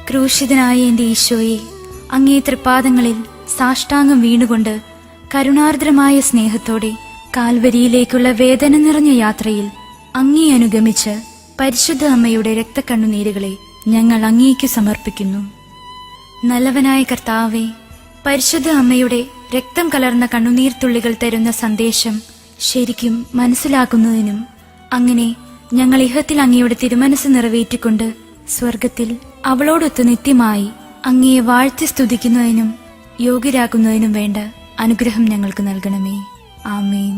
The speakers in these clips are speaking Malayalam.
ക്രൂശിതനായ എൻ്റെ ഈശോയെ, അങ്ങേ തൃപ്പാദങ്ങളിൽ സാഷ്ടാംഗം വീണുകൊണ്ട് കരുണാർദ്രമായ സ്നേഹത്തോടെ കാൽവരിയിലേക്കുള്ള വേദന നിറഞ്ഞ യാത്രയിൽ അങ്ങേ അനുഗമിച്ച് പരിശുദ്ധ അമ്മയുടെ രക്തക്കണ്ണുനീരുകളെ ഞങ്ങൾ അങ്ങേക്ക് സമർപ്പിക്കുന്നു. നല്ലവനായ കർത്താവേ, പരിശുദ്ധ അമ്മയുടെ രക്തം കലർന്ന കണ്ണുനീർത്തുള്ളികൾ തരുന്ന സന്ദേശം ശരിക്കും മനസ്സിലാക്കുന്നതിനും അങ്ങനെ ഞങ്ങൾ ഇഹത്തിൽ അങ്ങയുടെ തിരുമനസ് നിറവേറ്റിക്കൊണ്ട് സ്വർഗത്തിൽ അവളോടൊത്ത് നിത്യമായി അങ്ങയെ വാഴ്ത്തി സ്തുതിക്കുന്നതിനും യോഗ്യരാക്കുന്നതിനും വേണ്ട അനുഗ്രഹം ഞങ്ങൾക്ക് നൽകണമേ. ആമേൻ.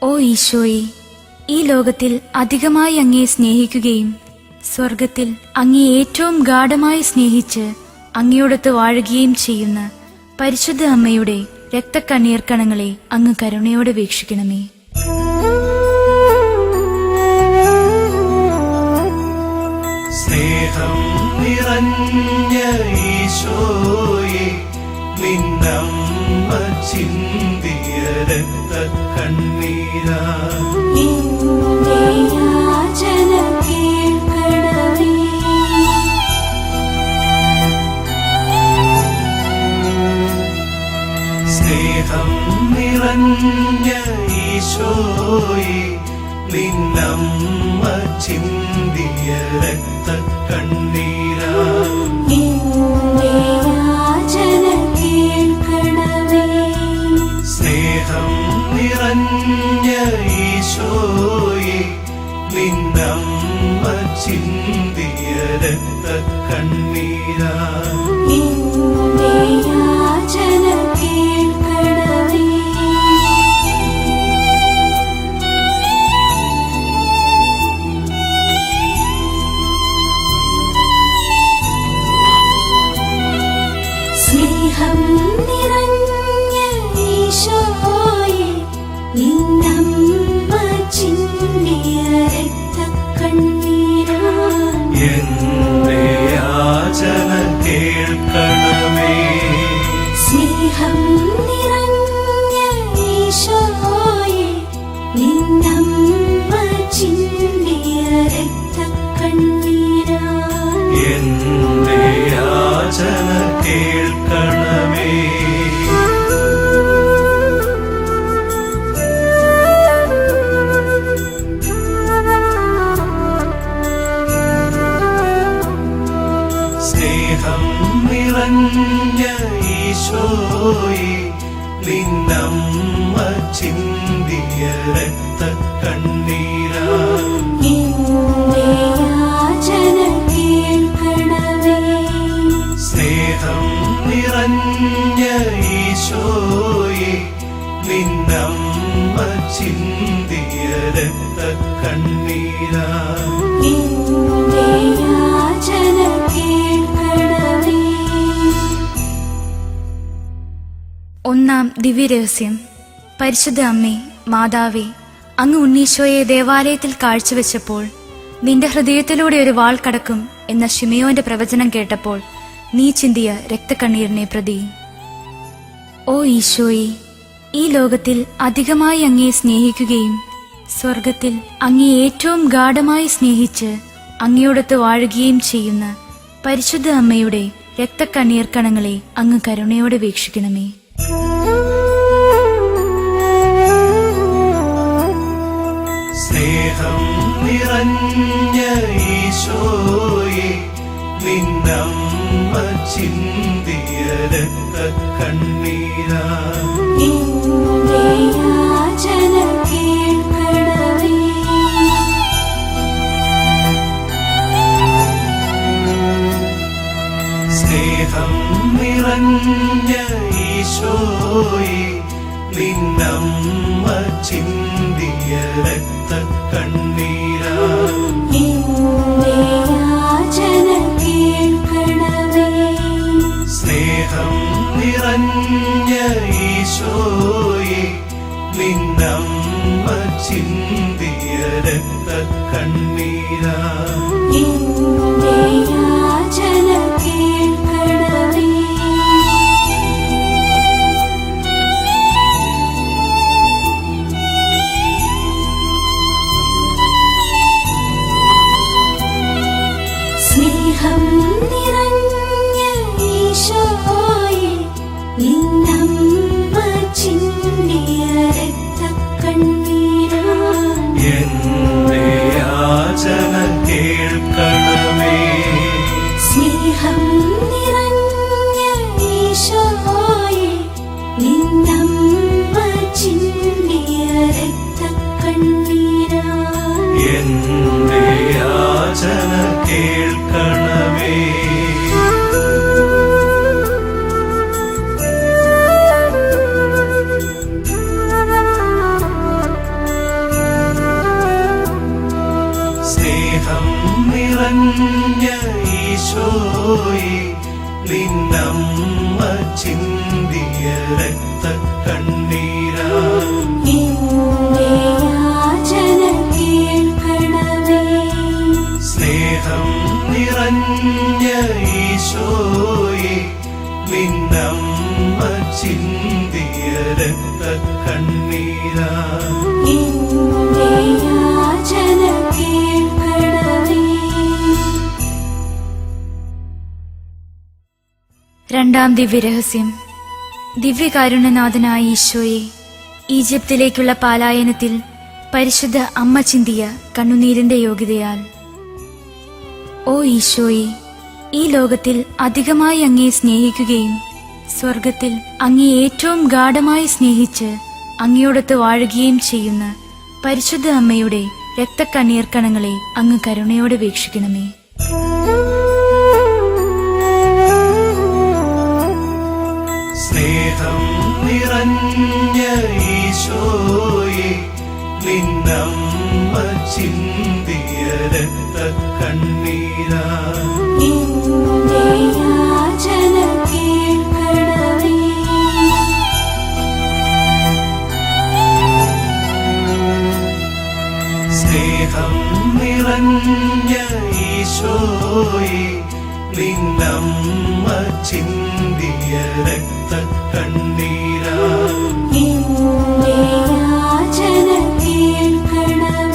ഓ ഈശോയെ, ഈ ലോകത്തിൽ അധികമായി അങ്ങയെ സ്നേഹിക്കുകയും സ്വർഗത്തിൽ അങ്ങയെ ഏറ്റവും ഗാഢമായി സ്നേഹിച്ച് അങ്ങയോടൊത്ത് വാഴുകയും ചെയ്യുന്ന പരിശുദ്ധ അമ്മയുടെ രക്തക്കണ്ണീർ കണങ്ങളെ അങ്ങ് കരുണയോടെ വീക്ഷിക്കണമേ. സ്നേഹം നിറഞ്ഞ ഈശോയെ, നിന്നമ്മ ചിന്തിയ രക്തക്കണ്ണീരാ സ്നേഹം നിറഞ്ഞ ഈശോയെ, നിന്നമ്മ ചിന്തിയ രക്തക്കണ്ണീരാ സ്നേഹം നിറഞ്ഞ ഈശോയെ, നിന്നമ്മ ചിന്തിയ രക്തക്കണ്ണീരാ സ്നേഹം നിറഞ്ഞ ഈശോയെ, നിന്നമ്മ ചിന്തിയ രക്തക്കണ്ണീരാ എന്റെ യാചന കേൾക്കണമേ. സ്നേഹം നിറഞ്ഞ ഈശോയെ, നിന്നമ്മ ചിന്തിയ രക്തക്കണ്ണീരാ എന്റെ യാചന കേൾക്കണമേ. സ്നേഹം നിറഞ്ഞ ഈശോയെ, നിന്നമ്മ ചിന്തിയ രക്തക്കണ്ണീരാ സ്നേഹം നിറഞ്ഞ ഈശോയെ, നിന്നമ്മ ചിന്തിയ രക്തക്കണ്ണീരാ ഒന്നാം ദിവ്യരഹസ്യം. പരിശുദ്ധ അമ്മേ, മാതാവേ, അങ്ങ് ഉണ്ണീശോയെ ദേവാലയത്തിൽ കാഴ്ചവെച്ചപ്പോൾ നിന്റെ ഹൃദയത്തിലൂടെ ഒരു വാൾ കടക്കും എന്ന ശിമയോന്റെ പ്രവചനം കേട്ടപ്പോൾ നീ ചിന്തിയ രക്തക്കണ്ണീരിനെ പ്രതി. ഓ ഈശോയെ, ഈ ലോകത്തിൽ അധികമായി അങ്ങയെ സ്നേഹിക്കുകയും സ്വർഗത്തിൽ അങ്ങയെ ഏറ്റവും ഗാഢമായി സ്നേഹിച്ച് അങ്ങയോടൊത്ത് വാഴുകയും ചെയ്യുന്ന പരിശുദ്ധ അമ്മയുടെ രക്തക്കണ്ണീർ കണങ്ങളെ അങ്ങ് കരുണയോടെ വീക്ഷിക്കണമേ. സ്നേഹം നിറഞ്ഞ ഈശോയെ, നിന്നമ്മ ചിന്തിയ രക്തക്കണ്ണീരാ സ്നേഹം നിറഞ്ഞ ഈശോയെ, നിന്നമ്മ ചിന്തിയ രക്തക്കണ്ണീരാ സ്നേഹം നിറഞ്ഞ ഈശോയെ, നിന്നമ്മ ചിന്തിയ രക്തക്കണ്ണീരാ സ്നേഹം ഈശോയെ നിന്നമ്മ ചിന്തിയ രക്തക്കണ്ണീരാ എന്റെ യാചന കേൾക്കണമേ. സ്നേഹം നിറഞ്ഞ ഈശോയെ നിന്നമ്മ ചിന്തിയ രക്തക്കണ്ണീരാ എന്റെ യാചന കേൾക്കണമേ. സ്നേഹം നിറഞ്ഞ ഈശോയെ നിന്നമ്മ ചിന്തിയ രക്തക്കണ്ണീരാ എന്റെ യാചന കേൾക്കണമേ. രണ്ടാം ദിവ്യരഹസ്യം. ദിവ്യകാരുണ്യനാഥനായ ഈശോയെ, ഈജിപ്തിലേക്കുള്ള പലായനത്തിൽ പരിശുദ്ധ അമ്മ ചിന്തിയ കണ്ണുനീരിന്റെ യോഗ്യതയാൽ. ഓ ഈശോയെ, ഈ ലോകത്തിൽ അധികമായി അങ്ങയെ സ്നേഹിക്കുകയും സ്വർഗത്തിൽ അങ്ങയെ ഏറ്റവും ഗാഢമായി സ്നേഹിച്ച് അങ്ങയോടൊത്ത് വാഴുകയും ചെയ്യുന്ന പരിശുദ്ധ അമ്മയുടെ രക്തക്കണ്ണീർ കണങ്ങളെ അങ്ങ് കരുണയോടെ വീക്ഷിക്കണമേ. സ്നേഹം നിറഞ്ഞ ഈശോയെ നിന്നമ്മ ചിന്തിയ രക്തക്കണ്ണീരാ എന്റെ യാചന കേൾക്കണമേ. സ്നേഹം നിറഞ്ഞ ഈശോയെ നിന്നമ്മ ചിന്തിയ രക്തക്കണ്ണീരാ എന്റെ യാചന കേൾക്കണമേ.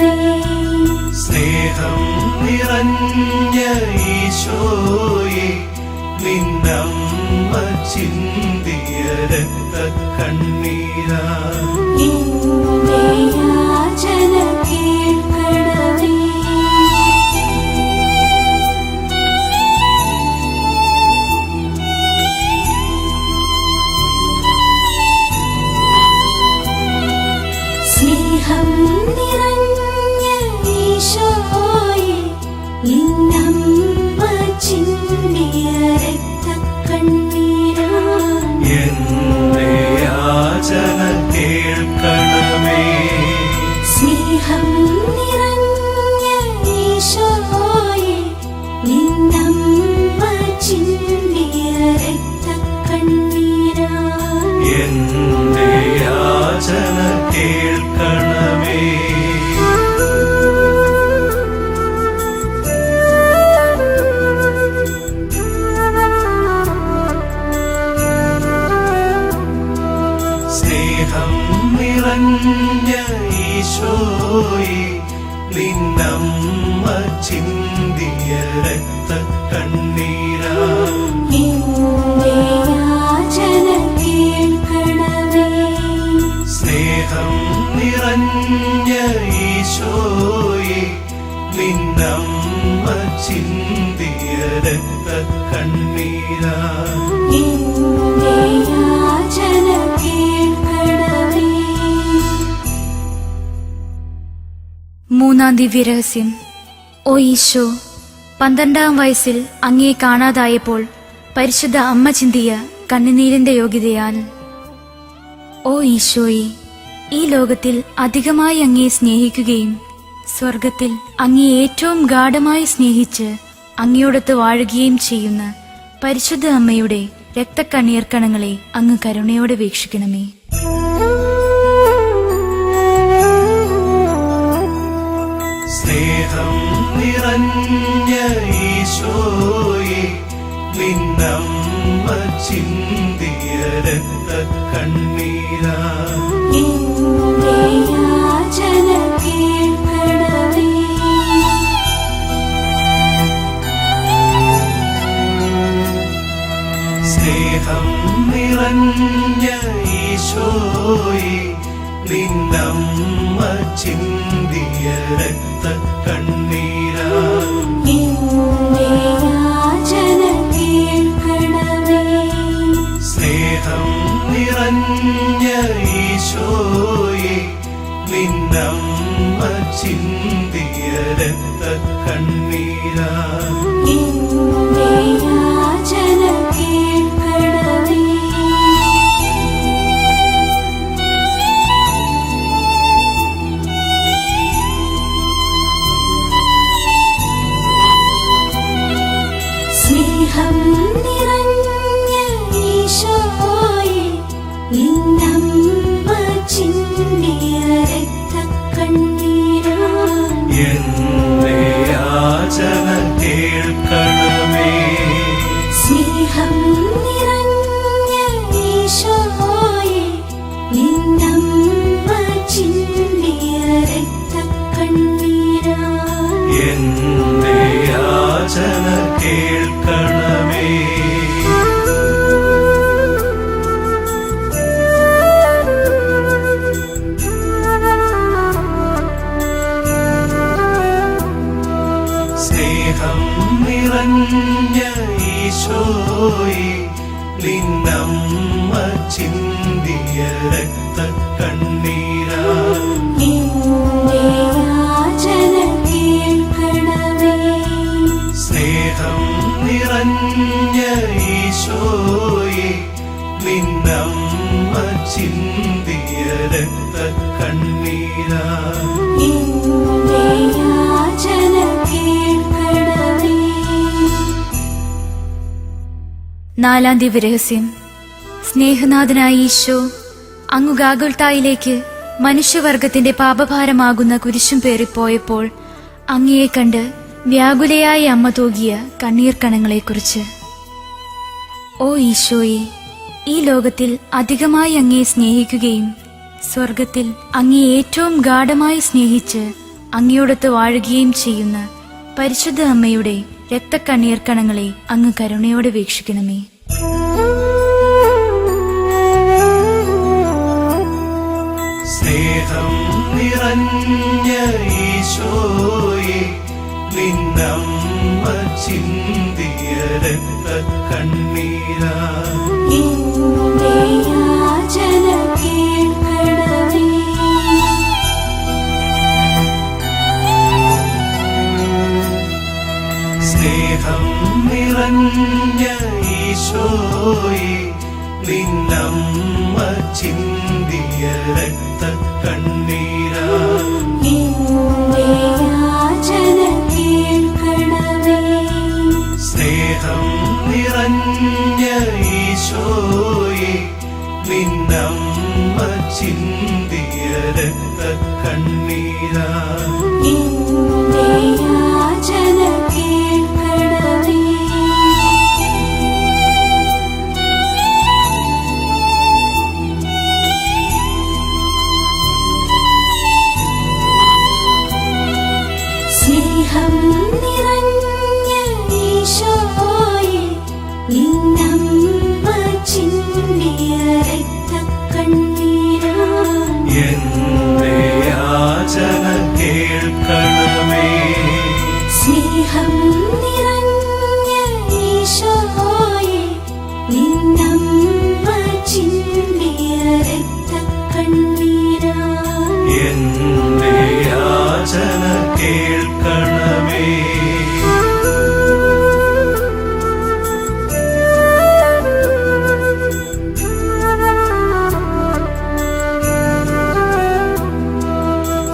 സ്നേഹം നിറഞ്ഞ ഈശോയെ നിന്നമ്മ ചിന്തിയ രക്തക്കണ്ണീരാ എന്റെ യാചന കേൾക്കണമേ. സ്നേഹം നിറഞ്ഞ ഈശോയെ നിന്നമ്മ ചിന്തിയ രക്തക്കണ്ണീരാ എന്റെ യാചന കേൾക്കണമേ. സ്നേഹം നിറഞ്ഞ ഈശോയെ നിന്നമ്മ ചിന്തിയ രക്തക്കണ്ണീരാ എന്റെ യാചന കേൾക്കണമേ. സ്നേഹം നിറഞ്ഞ ഈശോയെ നിന്നമ്മ ചിന്തിയ രക്തക്കണ്ണീരാ എന്റെ യാചന കേൾക്കണമേ. സ്നേഹം നിറഞ്ഞ ഈശോയെ നിന്നമ്മ ചിന്തിയ രക്തക്കണ്ണീരാ എന്റെ യാചന കേൾക്കണമേ. മൂന്നാം ദിവ്യരഹസ്യം. ഓ ഈശോ, 12-ാം വയസ്സിൽ അങ്ങയെ കാണാതായപ്പോൾ പരിശുദ്ധ അമ്മ ചിന്തിയ കണ്ണുനീരിന്റെ യോഗ്യതയാൽ. ഓ ഈശോയെ, ഈ ലോകത്തിൽ അധികമായി അങ്ങയെ സ്നേഹിക്കുകയും സ്വർഗത്തിൽ അങ്ങയെ ഏറ്റവും ഗാഢമായി സ്നേഹിച്ച് അങ്ങയോടൊത്ത് വാഴുകയും ചെയ്യുന്ന പരിശുദ്ധ അമ്മയുടെ രക്തക്കണ്ണീർ കണങ്ങളെ അങ്ങ് കരുണയോടെ വീക്ഷിക്കണമേ. സ്നേഹം നിറഞ്ഞ ഈശോയെ നിന്നമ്മ ചിന്തിയ രക്തക്കണ്ണീരാ എന്റെ യാചന കേൾക്കണമേ. സ്നേഹം നിറഞ്ഞ ഈശോയെ നിന്നമ്മ ചിന്തിയ രക്തക്കണ്ണീരാ എന്റെ യാചന കേൾക്കണമേ. സ്നേഹം ഈശോയെ നിന്നമ്മ ചിന്തിയ രക്തക്കണ്ണീരാ എന്റെ യാചന കേൾക്കണമേ. സ്നേഹം നിറഞ്ഞ ഈശോയെ നിന്നമ്മ ചിന്തിയ രക്തക്കണ്ണീരാ എന്റെ യാചന കേൾക്കണമേ. സ്നേഹം നിറഞ്ഞ ഈശോയെ നിന്നമ്മ ചിന്തിയ രക്തക്കണ്ണീരാ എന്റെ യാചന കേൾക്കണമേ. സ്നേഹം നിറഞ്ഞ ഈശോയെ നിന്നമ്മ ചിന്തിയ രക്തക്കണ്ണീരാ എന്റെ യാചന കേൾക്കണമേ. സ്നേഹം നിറഞ്ഞ ഈശോയെ നിന്നമ്മ ചിന്തിയ രക്തക്കണ്ണീരാ എന്റെ യാചന കേൾക്കണമേ. നാലാം ദിവ്യരഹസ്യം. സ്നേഹനാഥനായ ഈശോ അങ്ങു ഗാഗുൽത്തായിലേക്ക് മനുഷ്യവർഗത്തിന്റെ പാപഭാരമാകുന്ന കുരിശും പേറിപ്പോയപ്പോൾ അങ്ങയെ കണ്ട് വ്യാകുലയായ അമ്മ തൂകിയ കണ്ണീർ കണങ്ങളെക്കുറിച്ച്. ഓ ഈശോയെ, ഈ ലോകത്തിൽ അധികമായി അങ്ങയെ സ്നേഹിക്കുകയും സ്വർഗത്തിൽ അങ്ങയെ ഏറ്റവും ഗാഢമായി സ്നേഹിച്ച് അങ്ങയോടൊത്ത് വാഴുകയും ചെയ്യുന്ന പരിശുദ്ധ അമ്മയുടെ രക്തക്കണ്ണീർ കണങ്ങളെ അങ്ങ് കരുണയോടെ വീക്ഷിക്കണമേ. സ്നേഹം നിറഞ്ഞ ഈശോയെ നിന്നമ്മ ചിന്തിയ രക്തക്കണ്ണീരാ എന്റെ യാചന കേൾക്കണമേ. സ്നേഹം നിറഞ്ഞ ഈശോയെ നിന്നമ്മ ചിന്തിയ രക്തക്കണ്ണീരാ എന്റെ യാചന കേൾക്കണമേ. സ്നേഹം നിറഞ്ഞ ഈശോയെ നിന്നമ്മ ചിന്തിയ രക്തക്കണ്ണീരാ എന്റെ യാചന കേൾക്കണമേ. സ്നേഹം നിറഞ്ഞ ഈശോയെ നിന്നമ്മ ചിന്തിയ രക്തക്കണ്ണീരാ എന്റെ യാചന കേൾക്കണമേ. സ്നേഹം നിറഞ്ഞ ഈശോയെ നിന്നമ്മ ചിന്തിയ രക്തക്കണ്ണീരാ എന്റെ യാചന കേൾക്കണമേ.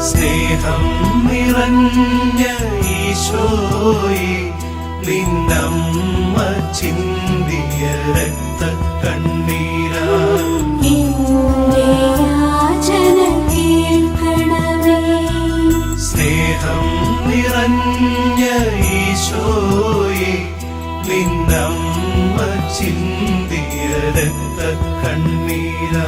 സ്നേഹം നിറഞ്ഞ ഈശോയെ നിന്നമ്മ ചിന്തിയ രക്തക്കണ്ണീരാ എന്റെ യാചന കേൾക്കണമേ. സ്നേഹം നിറഞ്ഞ ഈശോയെ നിന്നമ്മ ചിന്തിയ രക്തക്കണ്ണീരാ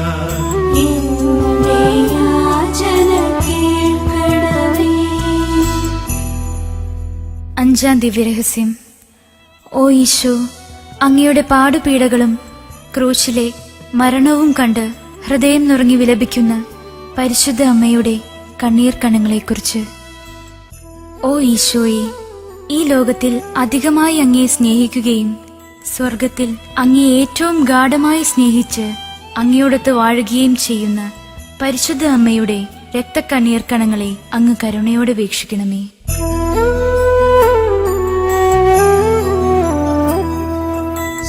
എന്റെ യാചന കേൾക്കണമേ. അഞ്ചാം ദിവ്യരഹസ്യം. ഓ ഈശോ, അങ്ങയുടെ പാടുപീഡകളും ക്രൂശിലെ മരണവും കണ്ട് ഹൃദയം നുറങ്ങി വിലപിക്കുന്ന പരിശുദ്ധ അമ്മയുടെ കണ്ണീർ കണങ്ങളെക്കുറിച്ച്. ഓ ഈശോയെ, ഈ ലോകത്തിൽ അധികമായി അങ്ങയെ സ്നേഹിക്കുകയും സ്വർഗത്തിൽ അങ്ങയെ ഏറ്റവും ഗാഢമായി സ്നേഹിച്ച് അങ്ങയോടൊത്ത് വാഴുകയും ചെയ്യുന്ന പരിശുദ്ധ അമ്മയുടെ രക്തക്കണ്ണീർ കണങ്ങളെ അങ്ങ് കരുണയോടെ വീക്ഷിക്കണമേ.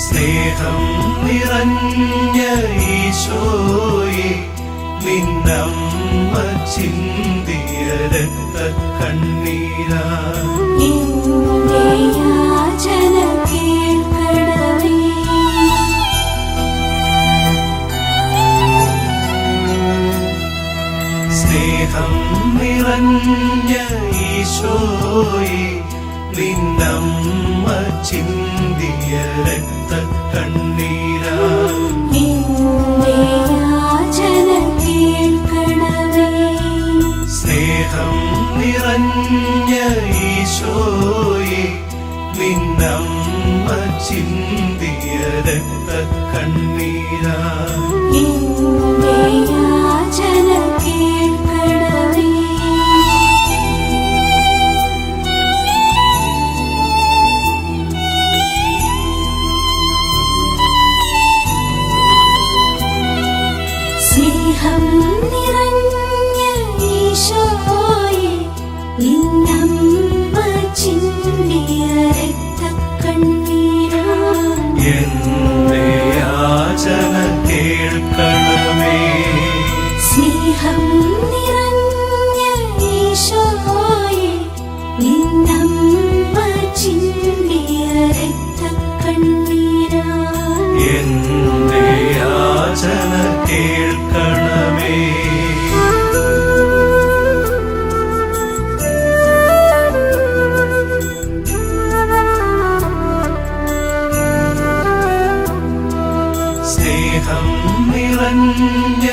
സ്നേഹം നിറഞ്ഞ ഈശോയെ, നിന്നമ്മ ചിന്തിയ രക്തക്കണ്ണീരാ എന്റെ യാചന കേൾക്കണമേ. സ്നേഹം നിറഞ്ഞ ഈശോയെ, നിന്നമ്മ ചിന്തിയ രക്തക്കണ്ണീരാ എന്റെ യാചന കേൾക്കണമേ. സ്നേഹം നിറഞ്ഞ ഈശോയെ, നിന്നമ്മ ചിന്തിയ രക്തക്കണ്ണീരാ എന്റെ യാചന കേൾക്കണമേ. സ്നേഹം നിറഞ്ഞ ഈശോയെ, നിന്നമ്മ ചിന്തിയ രക്തക്കണ്ണീരാ എന്റെ യാചന കേൾക്കണമേ. സ്നേഹം നിറഞ്ഞ ഈശോയെ, നിന്നമ്മ ചിന്തിയ രക്തക്കണ്ണീരാ എന്റെ യാചന കേൾക്കണമേ. സ്നേഹം നിറഞ്ഞ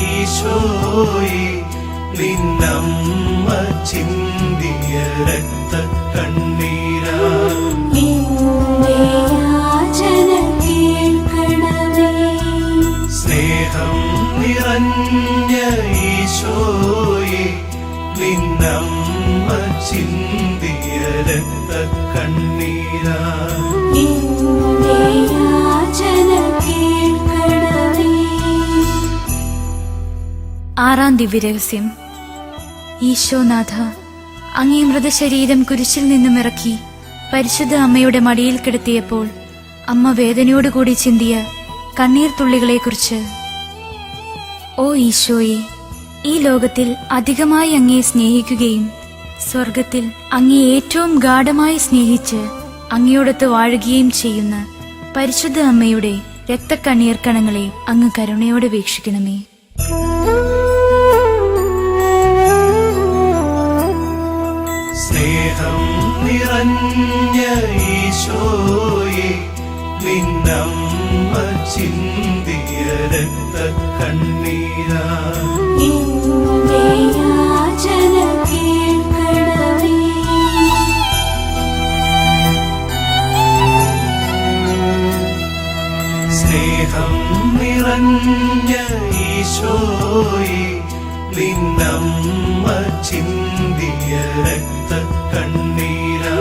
ഈശോയെ, നിന്നമ്മ ചിന്തിയ രക്തക്കണ്ണീരാ എന്റെ യാചന കേൾക്കണമേ. സ്നേഹം നിറഞ്ഞ ഈശോയെ, നിന്നമ്മ ചിന്തിയ രക്തക്കണ്ണീരാ എന്റെ യാചന കേൾക്കണമേ. ആറാം ദിവ്യരഹസ്യം. ഈശോനാഥ, അങ്ങേ മൃതശരീരം കുരിശിൽ നിന്നും ഇറക്കി പരിശുദ്ധ അമ്മയുടെ മടിയിൽ കിടത്തിയപ്പോൾ അമ്മ വേദനയോടുകൂടി ചിന്തിയ കണ്ണീർ തുള്ളികളെക്കുറിച്ച്. ഓ ഈശോയെ, ഈ ലോകത്തിൽ അധികമായി അങ്ങയെ സ്നേഹിക്കുകയും സ്വർഗത്തിൽ അങ്ങയെ ഏറ്റവും ഗാഢമായി സ്നേഹിച്ച് അങ്ങയോടൊത്ത് വാഴുകയും ചെയ്യുന്ന പരിശുദ്ധ അമ്മയുടെ രക്തക്കണ്ണീർ കണങ്ങളെ അങ്ങ് കരുണയോടെ വീക്ഷിക്കണമേ. സ്നേഹം നിറഞ്ഞ ഈശോയെ, നിന്നമ്മ ചിന്തിയ രക്തക്കണ്ണീരാ എന്റെ യാചന കേൾക്കണമേ. സ്നേഹം നിറഞ്ഞ ഈശോയെ, നിന്നമ്മ ചിന്തിയ രക്തക്കണ്ണീരാ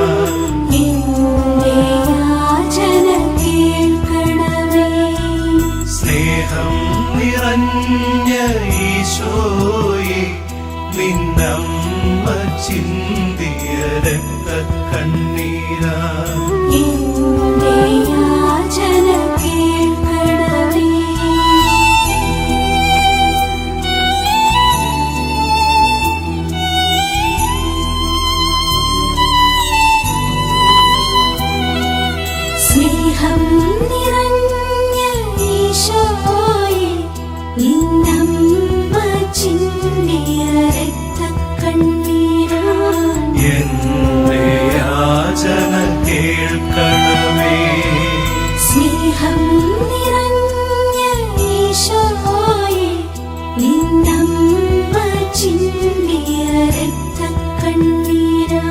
എന്റെ യാചന കേൾക്കണമേ. സ്നേഹം നിറഞ്ഞ ഈശോയെ, നിന്നമ്മ ചിന്തിയ രക്തക്കണ്ണീരാ എന്റെ യാചന കേൾക്കണമേ. സ്നേഹം നിറഞ്ഞ ഈശോയെ, നിന്നമ്മ ചിന്തിയ രക്തക്കണ്ണീരാ എന്റെ യാചന കേൾക്കണമേ. സ്നേഹം നിറഞ്ഞ ഈശോയെ, നിന്നമ്മ ചിന്തിയ രക്തക്കണ്ണീരാ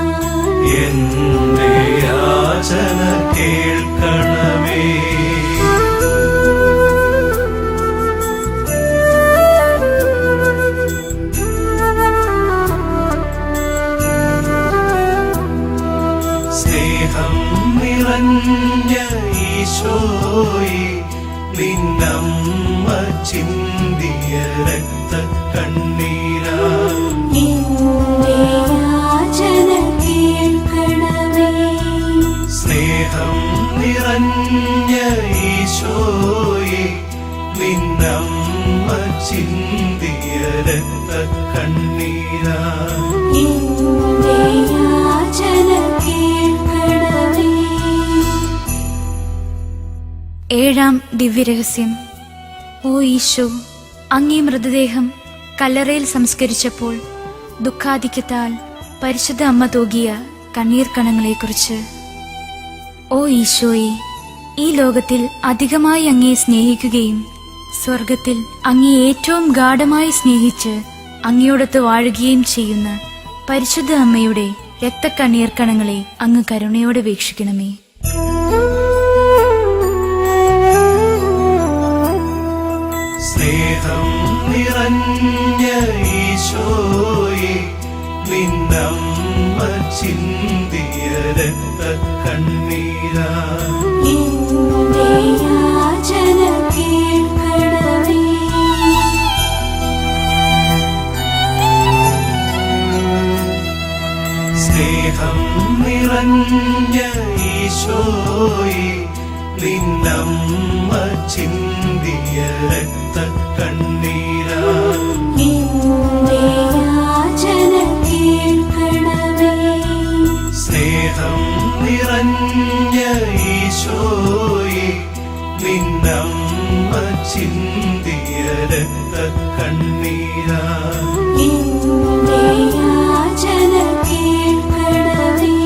എന്റെ യാചന കേൾക്കണമേ. സ്നേഹം നിറഞ്ഞ ഈശോയെ, നിന്നമ്മ ചിന്തിയ രക്തക്കണ്ണീരാ എന്റെ യാചന കേൾക്കണമേ. സ്നേഹം നിറഞ്ഞ ഈശോയെ നിന്നമ്മ ചിന്തിയ രക്തക്കണ്ണീരാ എന്റെ യാചന കേൾക്കണമേ. ഏഴാം ദിവ്യരഹസ്യം. ഓ ഈശോ, അങ്ങേ മൃതദേഹം കല്ലറയിൽ സംസ്കരിച്ചപ്പോൾ ദുഃഖാധിക്യത്താൽ പരിശുദ്ധ അമ്മ തൂകിയ കണ്ണീർ കണങ്ങളെക്കുറിച്ച്. ഓ ഈശോയെ, ഈ ലോകത്തിൽ അധികമായി അങ്ങയെ സ്നേഹിക്കുകയും സ്വർഗത്തിൽ അങ്ങയെ ഏറ്റവും ഗാഢമായി സ്നേഹിച്ച് അങ്ങയോടൊത്ത് വാഴുകയും ചെയ്യുന്ന പരിശുദ്ധ അമ്മയുടെ രക്തക്കണ്ണീർ കണങ്ങളെ അങ്ങ് കരുണയോടെ വീക്ഷിക്കണമേ. സ്നേഹം നിറഞ്ഞ ഈശോയെ നിന്നമ്മ ചിന്തിയ രക്തക്കണ്ണീരാ എന്റെ യാചന കേൾക്കണമേ. സ്നേഹം നിറഞ്ഞ ഈശോയെ നിന്നമ്മ ചിന്തിയ രക്തക്കണ്ണീരാ എന്റെ യാചന കേൾക്കണമേ. സ്നേഹം നിറഞ്ഞ ഈശോയെ നിന്നമ്മ ചിന്തിയ രക്തക്കണ്ണീരാ എന്റെ യാചന കേൾക്കണമേ.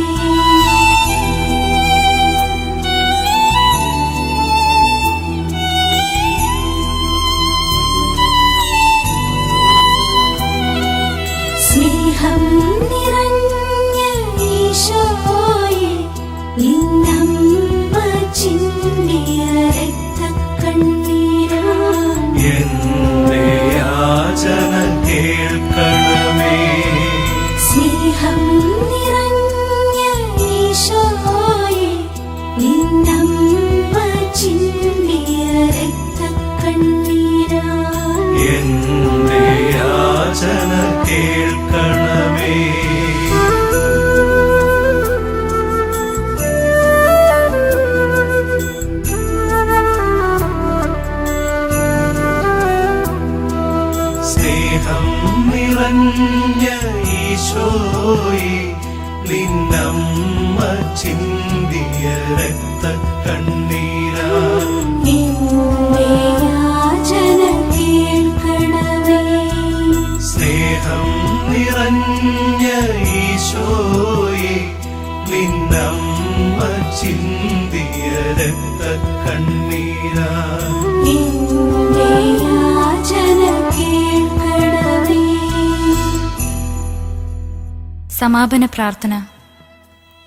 സ്നേഹം നിറഞ്ഞ ഈശോയെ നിന്നമ്മ ചിന്തിയ രക്തക്കണ്ണീരാ എന്റെ യാചന കേൾക്കണമേ. സ്നേഹം നിറഞ്ഞ ഈശോയെ നിന്നമ്മ ചിന്തിയ രക്തക്കണ്ണീരാ എന്റെ യാചന കേൾക്കണമേ. സ്നേഹം നിറഞ്ഞ ഈശോയെ നിന്നമ്മ ചിന്തിയ രക്തക്കണ്ണീരാ എന്റെ യാചന കേൾക്കണമേ. സ്നേഹം നിറഞ്ഞ ഈശോയെ നിന്നമ്മ ചിന്തിയ രക്തക്കണ്ണീരാ എന്റെ യാചന കേൾക്കണമേ. സമാപന പ്രാർത്ഥന.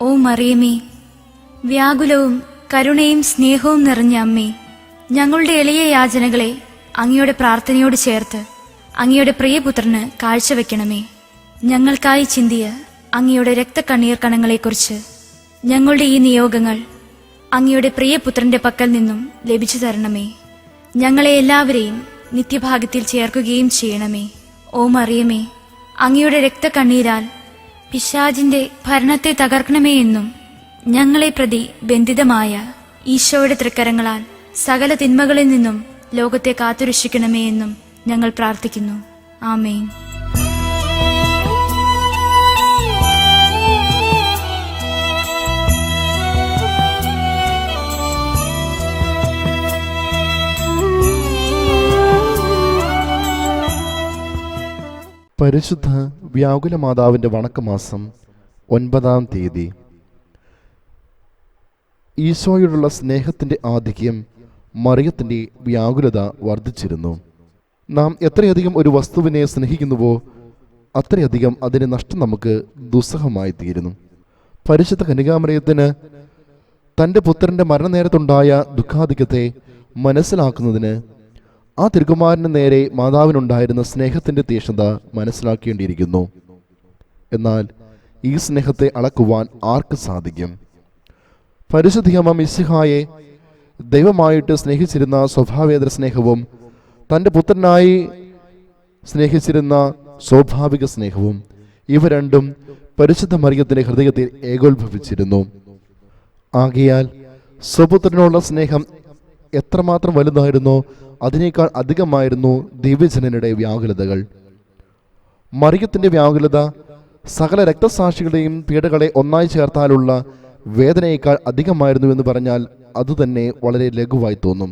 ഓ മറിയമേ, വ്യാകുലവും കരുണയും സ്നേഹവും നിറഞ്ഞ അമ്മേ, ഞങ്ങളുടെ എളിയ യാചനകളെ അങ്ങയുടെ പ്രാർത്ഥനയോട് ചേർത്ത് അങ്ങയുടെ പ്രിയപുത്രന് കാഴ്ചവെക്കണമേ. ഞങ്ങൾക്കായി ചിന്തിയ അങ്ങയുടെ രക്തക്കണ്ണീർ കണങ്ങളെക്കുറിച്ച് ഞങ്ങളുടെ ഈ നിയോഗങ്ങൾ അങ്ങയുടെ പ്രിയപുത്രന്റെ പക്കൽ നിന്നും ലഭിച്ചു തരണമേ. ഞങ്ങളെ എല്ലാവരെയും നിത്യഭാഗ്യത്തിൽ ചേർക്കുകയും ചെയ്യണമേ. ഓ മറിയമേ, അങ്ങയുടെ രക്തക്കണ്ണീരാൽ പിശാചിന്റെ ഭരണത്തെ തകർക്കണമേ എന്നും ഞങ്ങളെ പ്രതി ബന്ധിതമായ ഈശോയുടെ തൃക്കരങ്ങളാൽ സകല തിന്മകളിൽ നിന്നും ലോകത്തെ കാത്തുരക്ഷിക്കണമേ എന്നും ഞങ്ങൾ പ്രാർത്ഥിക്കുന്നു. ആമേൻ. പരിശുദ്ധ വ്യാകുല മാതാവിൻ്റെ വണക്കമാസം 9-ാം തീയതി. ഈശോയോടുള്ള സ്നേഹത്തിൻ്റെ ആധിക്യം മറിയത്തിൻ്റെ വ്യാകുലത വർദ്ധിച്ചിരുന്നു. നാം എത്രയധികം ഒരു വസ്തുവിനെ സ്നേഹിക്കുന്നുവോ അത്രയധികം അതിന് നഷ്ടം നമുക്ക് ദുസ്സഹമായി തീരുന്നു. പരിശുദ്ധ കന്യകാമറിയത്തിന് തൻ്റെ പുത്രൻ്റെ മരണനേരത്തുണ്ടായ ദുഃഖാധിക്യത്തെ മനസ്സിലാക്കുന്നതിന് ആ തിരുകുമാരന് നേരെ മാതാവിനുണ്ടായിരുന്ന സ്നേഹത്തിൻ്റെ തീക്ഷ്ണത മനസ്സിലാക്കേണ്ടിയിരിക്കുന്നു. എന്നാൽ ഈ സ്നേഹത്തെ അളക്കുവാൻ ആർക്ക് സാധിക്കും? പരിശുദ്ധിയമ്മ മിശിഹായെ ദൈവമായിട്ട് സ്നേഹിച്ചിരുന്ന സ്വഭാവേതര സ്നേഹവും തൻ്റെ പുത്രനായി സ്നേഹിച്ചിരുന്ന സ്വാഭാവിക സ്നേഹവും ഇവ രണ്ടും പരിശുദ്ധ മറിയത്തിൻ്റെ ഹൃദയത്തിൽ ഏകോത്ഭവിച്ചിരുന്നു. ആകയാൽ സ്വപുത്രനുള്ള സ്നേഹം എത്രമാത്രം വലുതായിരുന്നോ അതിനേക്കാൾ അധികമായിരുന്നു ദിവ്യജനനയുടെ വ്യാകുലതകൾ. മറിയത്തിൻ്റെ വ്യാകുലത സകല രക്തസാക്ഷികളുടെയും പീഡകളെ ഒന്നായി ചേർത്താലുള്ള വേദനയേക്കാൾ അധികമായിരുന്നു എന്ന് പറഞ്ഞാൽ അതുതന്നെ വളരെ ലഘുവായി തോന്നും.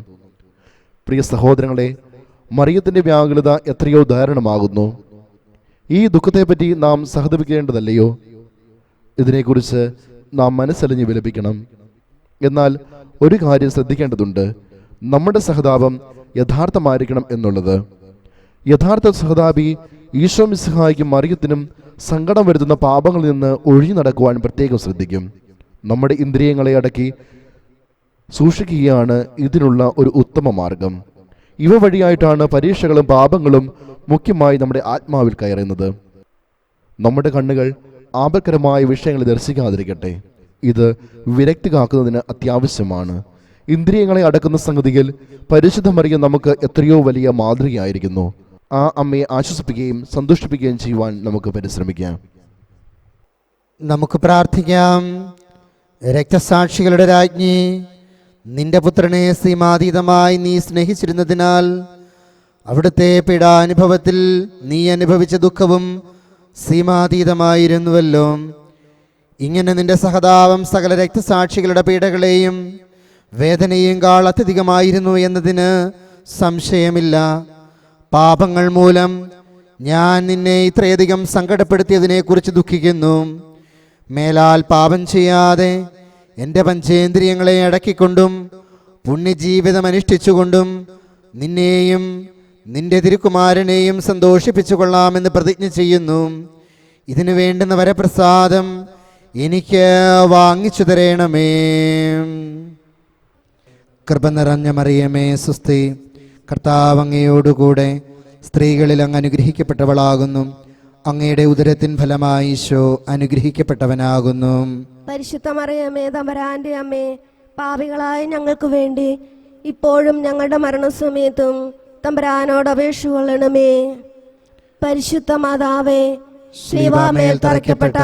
പ്രിയ സഹോദരങ്ങളെ, മറിയത്തിൻ്റെ വ്യാകുലത എത്രയോ ധാരണമാകുന്നു. ഈ ദുഃഖത്തെപ്പറ്റി നാം സഹതപിക്കേണ്ടതല്ലയോ? ഇതിനെക്കുറിച്ച് നാം മനസ്സലിഞ്ഞ് വിലപിക്കണം. എന്നാൽ ഒരു കാര്യം ശ്രദ്ധിക്കേണ്ടതുണ്ട്. നമ്മുടെ സഹതാപം യഥാർത്ഥമായിരിക്കണം എന്നുള്ളത്. യഥാർത്ഥ സഹതാപി ഈശോ മിശിഹായ്ക്കും മറിയത്തിനും സങ്കടം വരുത്തുന്ന പാപങ്ങളിൽ നിന്ന് ഒഴിഞ്ഞു നടക്കുവാൻ പ്രത്യേകം ശ്രദ്ധിക്കും. നമ്മുടെ ഇന്ദ്രിയങ്ങളെ അടക്കി സൂക്ഷിക്കുകയാണ് ഇതിനുള്ള ഒരു ഉത്തമ മാർഗം. ഇവ വഴിയായിട്ടാണ് പരീക്ഷകളും പാപങ്ങളും മുഖ്യമായി നമ്മുടെ ആത്മാവിൽ കയറുന്നത്. നമ്മുടെ കണ്ണുകൾ ആപത്കരമായ വിഷയങ്ങളെ ദർശിക്കാതിരിക്കട്ടെ. ഇത് വിരക്തി കാക്കുന്നതിന് അത്യാവശ്യമാണ്. ഇന്ദ്രിയങ്ങളെ അടക്കുന്ന സംഗതിയിൽ പരിശുദ്ധ മറിയം നമുക്ക് എത്രയോ വലിയ മാതൃകയായിരിക്കുന്നു. ആ അമ്മയെ ആശ്വസിപ്പിക്കുകയും സന്തോഷിപ്പിക്കുകയും ചെയ്യുവാൻ നമുക്ക് പരിശ്രമിക്കാം. നമുക്ക് പ്രാർത്ഥിക്കാം. രക്തസാക്ഷികളുടെ രാജ്ഞി, നിന്റെ പുത്രനെ സീമാതീതമായി നീ സ്നേഹിച്ചിരുന്നതിനാൽ അവിടുത്തെ പീഡാനുഭവത്തിൽ നീ അനുഭവിച്ച ദുഃഖവും സീമാതീതമായിരുന്നുവല്ലോ. ഇങ്ങനെ നിന്റെ സഹതാപം സകല രക്തസാക്ഷികളുടെ പീഡകളെയും വേദനയും കാൾ അത്യധികമായിരുന്നു എന്നതിന് സംശയമില്ല. പാപങ്ങൾ മൂലം ഞാൻ നിന്നെ ഇത്രയധികം സങ്കടപ്പെടുത്തിയതിനെക്കുറിച്ച് ദുഃഖിക്കുന്നു. മേലാൽ പാപം ചെയ്യാതെ എൻ്റെ പഞ്ചേന്ദ്രിയങ്ങളെ അടക്കിക്കൊണ്ടും പുണ്യജീവിതം അനുഷ്ഠിച്ചുകൊണ്ടും നിന്നെയും നിന്റെ തിരുക്കുമാരനെയും സന്തോഷിപ്പിച്ചു കൊള്ളാമെന്ന് പ്രതിജ്ഞ ചെയ്യുന്നു. ഇതിനു വേണ്ടുന്ന വരപ്രസാദം എനിക്ക് വാങ്ങിച്ചു തരണമേ. കൃപ നിറഞ്ഞ മറിയമേ, സുസ്തി, കർത്താവ് അങ്ങയോടുകൂടെ സ്ത്രീകളിൽ അങ്ങ് അനുഗ്രഹിക്കപ്പെട്ടവളാകുന്നു. അങ്ങയുടെ ഉദരത്തിൻ ഫലമായി ഈശോ അനുഗ്രഹിക്കപ്പെട്ടവനാകുന്നു. പരിശുദ്ധ മറിയമേ, തമ്പുരാന്റെ അമ്മേ, പാപികളായ ഞങ്ങൾക്ക് വേണ്ടി ഇപ്പോഴും ഞങ്ങളുടെ മരണസമയത്തും തമ്പുരാനോട് അപേക്ഷ കൊള്ളണമേ. പരിശുദ്ധ മാതാവേ, ശ്രീവാമേൽ തറയ്ക്കപ്പെട്ട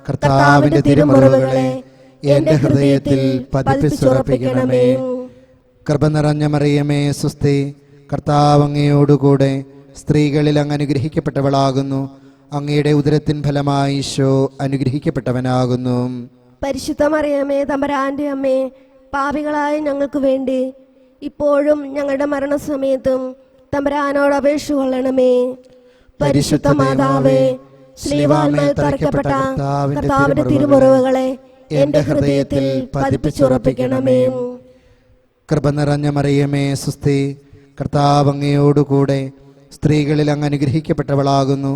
കർത്താവിന്റെ തിരുമുറിവുകളെ എന്റെ ഹൃദയത്തിൽ പതിപ്പിച്ചുറപ്പിക്കണമേ. കൃപ നിറഞ്ഞ മറിയമേ, സുസ്തി, കർത്താവ് അങ്ങയോടുകൂടെ സ്ത്രീകളിൽ അങ്ങ് അനുഗ്രഹിക്കപ്പെട്ടവളാകുന്നു. അങ്ങയുടെ ഉദരത്തിൻ ഫലമായി ഈശോ അനുഗ്രഹിക്കപ്പെട്ടവനാകുന്നു. പരിശുദ്ധ മറിയമേ, തമ്പുരാന്റെ അമ്മേ, പാപികളായ ഞങ്ങൾക്ക് വേണ്ടി ഇപ്പോഴും ഞങ്ങളുടെ മരണസമയത്തും തമ്പുരാനോട് അപേക്ഷ കൊള്ളണമേ. പരിശുദ്ധ മാതാവേ, ശ്രീവാമേൽ തറയ്ക്കപ്പെട്ട കർത്താവിന്റെ തിരുമുറിവുകളെ എന്റെ ഹൃദയത്തിൽ പതിപ്പിച്ചുറപ്പിക്കണമേ. കൃപ നിറഞ്ഞ മറിയമേ, സുസ്തി, കർത്താവ് അങ്ങയോടുകൂടെ സ്ത്രീകളിൽ അങ്ങ് അനുഗ്രഹിക്കപ്പെട്ടവളാകുന്നു.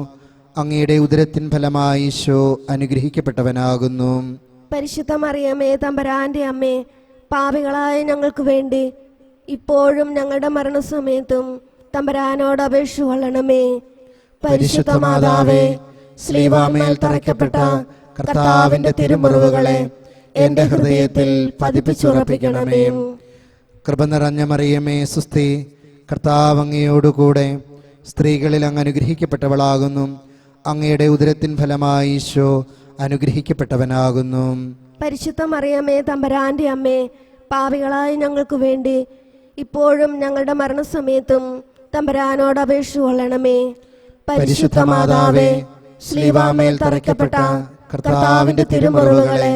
അങ്ങയുടെ ഉദരത്തിൻ ഫലമായി ഈശോ അനുഗ്രഹിക്കപ്പെട്ടവനാകുന്നു. പരിശുദ്ധ മറിയമേ, തമ്പുരാന്റെ അമ്മേ, പാപികളായ ഞങ്ങൾക്ക് വേണ്ടി ഇപ്പോഴും ഞങ്ങളുടെ മരണസമയത്തും തമ്പുരാനോട് അപേക്ഷ കൊള്ളണമേ. പരിശുദ്ധ മാതാവേ, ശ്രീവാമേൽ തറയ്ക്കപ്പെട്ട കർത്താവിന്റെ തിരുമുറിവുകളെ എന്റെ ഹൃദയത്തിൽ പതിപ്പിച്ചുറപ്പിക്കണമേ. കൃപ നിറഞ്ഞ മറിയമേ, സുസ്തി, കർത്താവ് അങ്ങയോടുകൂടെ സ്ത്രീകളിൽ അങ്ങ് അനുഗ്രഹിക്കപ്പെട്ടവളാകുന്നു. അങ്ങയുടെ ഉദരത്തിൻ ഫലമായി ഈശോ അനുഗ്രഹിക്കപ്പെട്ടവനാകുന്നു. പരിശുദ്ധ മറിയമേ, തമ്പുരാന്റെ അമ്മേ, പാപികളായ ഞങ്ങൾക്ക് വേണ്ടി ഇപ്പോഴും ഞങ്ങളുടെ മരണസമയത്തും തമ്പുരാനോട് അപേക്ഷ കൊള്ളണമേ. പരിശുദ്ധ മാതാവേ, ശ്രീവാമേൽ തറയ്ക്കപ്പെട്ട കർത്താവിന്റെ തിരുമുറിവുകളെ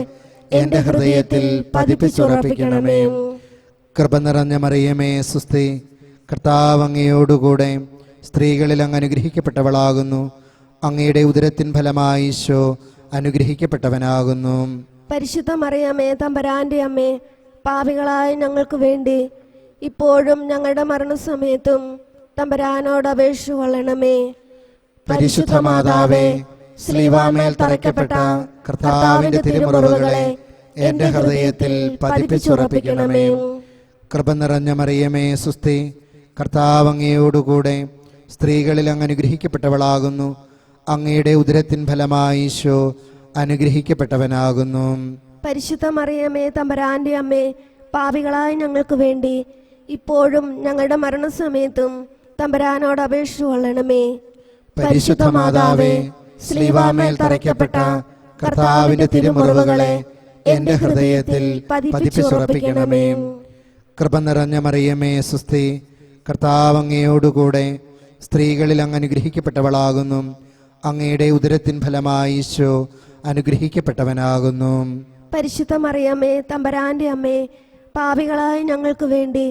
എന്റെ ഹൃദയത്തിൽ പതിപ്പിച്ചുറപ്പിക്കണമേ. കൃപ നിറഞ്ഞ മറിയമേ, സുസ്തി, കർത്താവ് അങ്ങയോടുകൂടെ സ്ത്രീകളിൽ അങ്ങ് അനുഗ്രഹിക്കപ്പെട്ടവളാകുന്നു. അങ്ങയുടെ ഉദരത്തിൻ ഫലമായി ഈശോ അനുഗ്രഹിക്കപ്പെട്ടവനാകുന്നു. പരിശുദ്ധ മറിയമേ, തമ്പുരാന്റെ അമ്മേ, പാപികളായ ഞങ്ങൾക്ക് വേണ്ടി ഇപ്പോഴും ഞങ്ങളുടെ മരണസമയത്തും തമ്പുരാനോട് അപേക്ഷ കൊള്ളണമേ. പരിശുദ്ധ മാതാവേ, ശ്രീവാമേൽ തറയ്ക്കപ്പെട്ട കർത്താവിന്റെ തിരുമുറിവുകളെ എന്റെ ഹൃദയത്തിൽ പതിപ്പിച്ചുറപ്പിക്കണമേ. കൃപ നിറഞ്ഞ മറിയമേ, സുസ്തി, കർത്താവ് അങ്ങയോടുകൂടെ സ്ത്രീകളിൽ അങ്ങ് അനുഗ്രഹിക്കപ്പെട്ടവളാകുന്നു. അങ്ങയുടെ ഉദരത്തിൻ ഫലമായി ഈശോ അനുഗ്രഹിക്കപ്പെട്ടവനാകുന്നു. പരിശുദ്ധ മറിയമേ, തമ്പുരാന്റെ അമ്മേ, പാപികളായ ഞങ്ങൾക്ക് വേണ്ടി ഇപ്പോഴും ഞങ്ങളുടെ മരണസമയത്തും തമ്പുരാനോട് അപേക്ഷിച്ചു കൊള്ളണമേ. പരിശുദ്ധ മാതാവേ, സ്ലീവാമേൽ തറയ്ക്കപ്പെട്ട കർത്താവിന്റെ തിരുമുറിവുകളെ എന്റെ ഹൃദയത്തിൽ പതിപ്പിച്ചുറപ്പിക്കണമേ. കൃപ നിറഞ്ഞ മറിയമേ, സുസ്തി, കർത്താവ് അങ്ങയോടുകൂടെ സ്ത്രീകളിൽ അങ്ങ് അനുഗ്രഹിക്കപ്പെട്ടവളാകുന്നു. അങ്ങയുടെ ഉദരത്തിൻ ഫലമായി ഈശോ അനുഗ്രഹിക്കപ്പെട്ടവനാകുന്നു. പരിശുദ്ധ മറിയമേ, തമ്പുരാന്റെ അമ്മേ, പാപികളായ ഞങ്ങൾക്ക് വേണ്ടി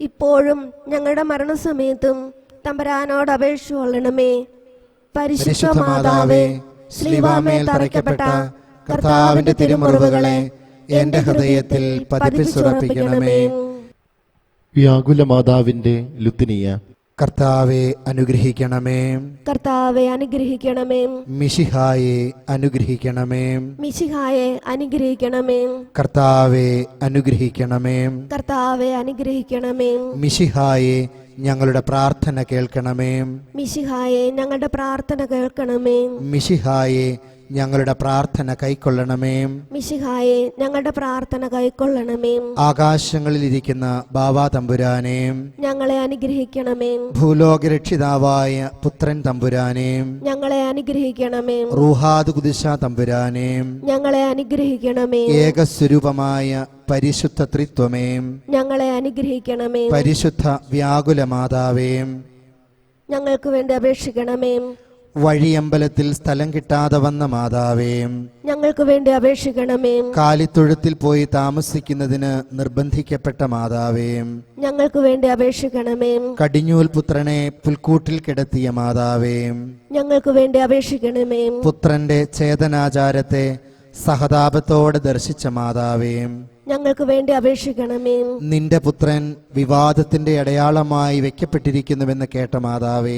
ഇപ്പോഴും ഞങ്ങളുടെ മരണസമയത്തും തമ്പുരാനോട് അപേക്ഷിച്ചു കൊള്ളണമേ. പരിശുദ്ധ മാതാവേ, സ്ലീവാമേൽ തറയ്ക്കപ്പെട്ട കർത്താവിന്റെ തിരുമുറിവുകളെ എന്റെ ഹൃദയത്തിൽ പതിപ്പിച്ചുറപ്പിക്കണമേ. വ്യാകുല മാതാവിന്റെ ലുത്തിനിയ. കർത്താവെ അനുഗ്രഹിക്കണമേ. കർത്താവെ അനുഗ്രഹിക്കണമേ. മിശിഹായെ അനുഗ്രഹിക്കണമേ. മിശിഹായെ അനുഗ്രഹിക്കണമേ. കർത്താവെ അനുഗ്രഹിക്കണമേ. കർത്താവെ അനുഗ്രഹിക്കണമേ. മിശിഹായെ ഞങ്ങളുടെ പ്രാർത്ഥന കേൾക്കണമേ. മിശിഹായെ ഞങ്ങളുടെ പ്രാർത്ഥന കേൾക്കണമേ. മിശിഹായെ ഞങ്ങളുടെ പ്രാർത്ഥന കൈക്കൊള്ളണമേ. മിശിഹായെ ഞങ്ങളുടെ പ്രാർത്ഥന കൈക്കൊള്ളണമേ. ആകാശങ്ങളിലിരിക്കുന്ന ബാവാ തമ്പുരാനെ, ഞങ്ങളെ അനുഗ്രഹിക്കണമേ. ഭൂലോകരക്ഷിതാവായ പുത്രൻ തമ്പുരാനെ, ഞങ്ങളെ അനുഗ്രഹിക്കണമേ. റൂഹാദ് കുദിശ തമ്പുരാനെ, ഞങ്ങളെ അനുഗ്രഹിക്കണമേ. ഏകസ്വരൂപമായ പരിശുദ്ധ ത്രിത്വമേ, ഞങ്ങളെ അനുഗ്രഹിക്കണമേ. പരിശുദ്ധ വ്യാകുല മാതാവേ, ഞങ്ങൾക്ക് വേണ്ടി അപേക്ഷിക്കണമേ. വഴിയമ്പലത്തിൽ സ്ഥലം കിട്ടാതെ വന്ന മാതാവേ, ഞങ്ങൾക്ക് വേണ്ടി അപേക്ഷിക്കണമേ. കാലിത്തൊഴുത്തിൽ പോയി താമസിക്കുന്നതിന് നിർബന്ധിക്കപ്പെട്ട മാതാവേ, ഞങ്ങൾക്ക് വേണ്ടി അപേക്ഷിക്കണമേ. കടിഞ്ഞൂൽ പുത്രനെ പുൽക്കൂട്ടിൽ കിടത്തിയ മാതാവേ, ഞങ്ങൾക്ക് വേണ്ടി അപേക്ഷിക്കണമേ. പുത്രന്റെ ചേതനാചാരത്തെ സഹതാപത്തോടെ ദർശിച്ച മാതാവേ, ഞങ്ങൾക്ക് വേണ്ടി അപേക്ഷിക്കണമേ. നിന്റെ പുത്രൻ വിവാദത്തിന്റെ അടയാളമായി വെക്കപ്പെട്ടിരിക്കുന്നുവെന്ന് കേട്ട മാതാവേ,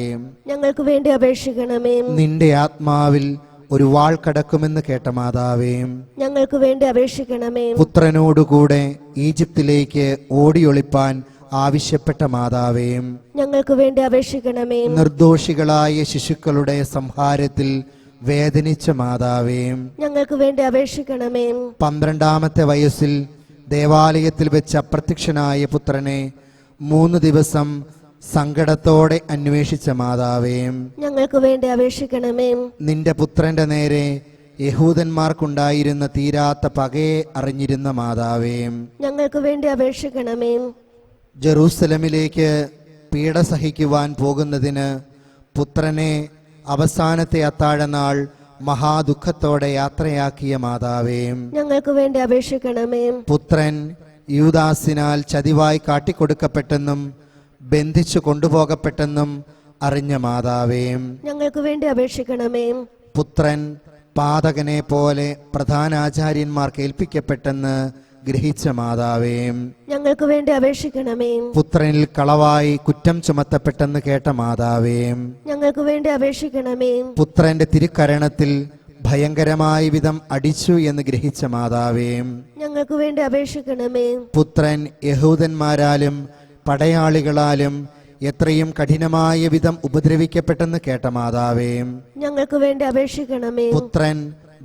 ഞങ്ങൾക്ക് വേണ്ടി അപേക്ഷിക്കണമേ. നിന്റെ ആത്മാവിൽ ഒരു വാൾ കടക്കുമെന്ന് കേട്ട മാതാവേ, ഞങ്ങൾക്ക് വേണ്ടി അപേക്ഷിക്കണമേ. പുത്രനോടുകൂടെ ഈജിപ്തിലേക്ക് ഓടിയൊളിപ്പാൻ ആവശ്യപ്പെട്ട മാതാവേ, ഞങ്ങൾക്ക് വേണ്ടി അപേക്ഷിക്കണമേ. നിർദോഷികളായ ശിശുക്കളുടെ സംഹാരത്തിൽ വേദനിച്ച മാതാവേ, ഞങ്ങൾക്ക് വേണ്ടി അപേക്ഷിക്കണമേ. 12ാമത്തെ വയസ്സിൽ ദേവാലയത്തിൽ വെച്ച് അപ്രത്യക്ഷനായ പുത്രനെ 3 ദിവസം സങ്കടത്തോടെ അന്വേഷിച്ച മാതാവേ, ഞങ്ങൾക്ക് വേണ്ടി അപേക്ഷിക്കണമേ. നിന്റെ പുത്രന്റെ നേരെ യഹൂദന്മാർക്കുണ്ടായിരുന്ന തീരാത്ത പകയെ അറിഞ്ഞിരുന്ന മാതാവേ, ഞങ്ങൾക്ക് വേണ്ടി അപേക്ഷിക്കണമേ. ജെറൂസലമിലേക്ക് പീഡ സഹിക്കുവാൻ പോകുന്നതിന് പുത്രനെ അവസാനത്തെ അത്താഴനാൾ മഹാദുഃഖത്തോടെ യാത്രയാക്കിയ മാതാവേ, ഞങ്ങൾക്ക് വേണ്ടി അപേക്ഷിക്കണമേ. പുത്രൻ യൂദാസിനാൽ ചതിവായി കാട്ടിക്കൊടുക്കപ്പെട്ടെന്നും ബന്ധിച്ചു കൊണ്ടുപോകപ്പെട്ടെന്നും അറിഞ്ഞ മാതാവേ, ഞങ്ങൾക്ക് വേണ്ടി അപേക്ഷിക്കണമേ. പുത്രൻ പാതകനെ പോലെ പ്രധാനാചാര്യന്മാർക്ക് ഏൽപ്പിക്കപ്പെട്ടെന്ന് ഗ്രഹിച്ച മാതാവേ, ഞങ്ങൾക്ക് വേണ്ടി അപേക്ഷിക്കണമേ. പുത്രനിൽ കളവായി കുറ്റം ചുമത്തപ്പെട്ടെന്ന് കേട്ട മാതാവേ, ഞങ്ങൾക്ക് വേണ്ടി അപേക്ഷിക്കണമേ. പുത്രന്റെ തിരുക്കരണത്തിൽ ഭയങ്കരമായ വിധം അടിച്ചു എന്ന് ഗ്രഹിച്ച മാതാവേ, ഞങ്ങൾക്ക് വേണ്ടി അപേക്ഷിക്കണമേ. പുത്രൻ യഹൂദന്മാരാലും പടയാളികളാലും എത്രയും കഠിനമായ വിധം ഉപദ്രവിക്കപ്പെട്ടെന്ന് കേട്ട മാതാവേ, ഞങ്ങൾക്ക് വേണ്ടി അപേക്ഷിക്കണമേ. പുത്രൻ